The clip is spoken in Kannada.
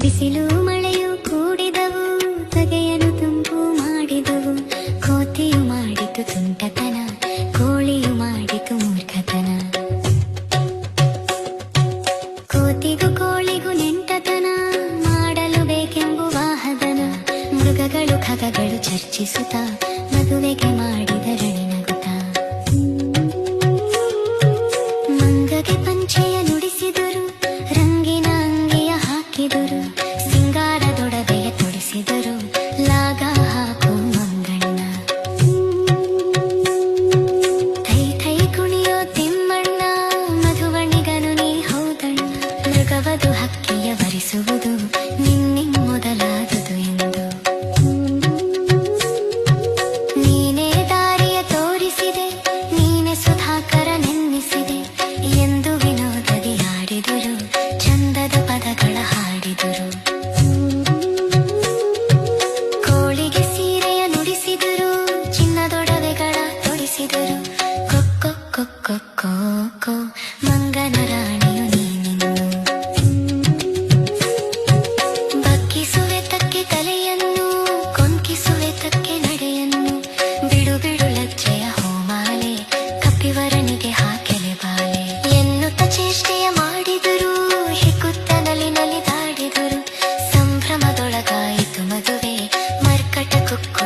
ಬಿಸಿಲು ಮಳೆಯು ಕೂಡಿದವು, ತಗೆಯನು ತುಂಬು ಮಾಡಿದವು. ಕೋತಿಯು ಮಾಡಿತು ತುಂಟತನ, ಕೋಳಿಯು ಮಾಡಿತು ಮೂರ್ಖತನ. ಕೋತಿಗೂ ಕೋಳಿಗೂ ನೆಂಟತನ, ಮಾಡಲು ಬೇಕೆಂಬುವ ಹದನ. ಮೃಗಗಳು ಖಗಗಳು ಚರ್ಚಿಸುತ್ತಾ, ಮದುವೆಗೆ ಮಾಡಿದರಳಿ ನಗುತ್ತಾ. ಮಂಗಗೆ ಪಂಚೆಯ ನುಡಿಸಿದರು, ರಂಗಿನ ಅಂಗಿಯ ಹಾಕಿದರು. ಸಿಂಗಾರದೊಡವೆಯ ತೊಡಿಸಿದರು, ಲಾಗ ಹಾಕು ಮಂಗಣ್ಣ. ಥೈ ಥೈ ಕುಣಿಯೋ ತಿಮ್ಮಣ್ಣ, ಮಧುವಣಿಗನು ನೀ ಹೌದಣ್ಣ. ಮೃಗವದು ಹಕ್ಕಿಯ ವರಿಸುವುದು, ನಿನ್ನಿಂ ಮೊದಲಾದುದು ಎಂದು. ನೀನೇ ದಾರಿಯ ತೋರಿಸಿದೆ, ನೀನೆ ಸುಧಾಕರ ನೆನ್ನಿಸಿದೆ ಎಂದು ವಿನೋದದಿ ಆಡಿದರು, ಚಂದದ ಪದಗಳ ಹಾಡಿದರು. ಕೋಳಿಗೆ ಸೀರೆಯ ನುಡಿಸಿದರು, ಚಿನ್ನದೊಡವೆಗಳ ತೊಡಿಸಿದರು. ಕೊಕ್ಕೊ ಕೊಕ್ಕೊ ಕೊಕ್ಕೊ, ಮಂಗನ ರಾಣಿಯು ನೀನಿನ್ನು. ಬಗ್ಗಿಸುವೆ ತಕ್ಕೆ ತಲೆಯನ್ನು, ಕೊಂಕಿಸುವೆ ತಕ್ಕೆ ನಡೆಯನ್ನು. ಬಿಡು ಬಿಡು ಲಜ್ಜೆಯ ಹೋಮಾಲೆ, ಕಪ್ಪಿವರನಿಗೆ ಹಾಕೆಲೆ ಬಾಲೆ. ಎನ್ನುತ್ತ ಚೇಷ್ಟೆಯ ಮಾಡಿದರು, ಹಿಕ್ಕುತ್ತ ನಲಿ ನಲಿದಾಡಿದರು. ಸಂಭ್ರಮದೊಳಗಾಯಿತು ಮದುವೆ, ಮರ್ಕಟ ಕುಕ್ಕ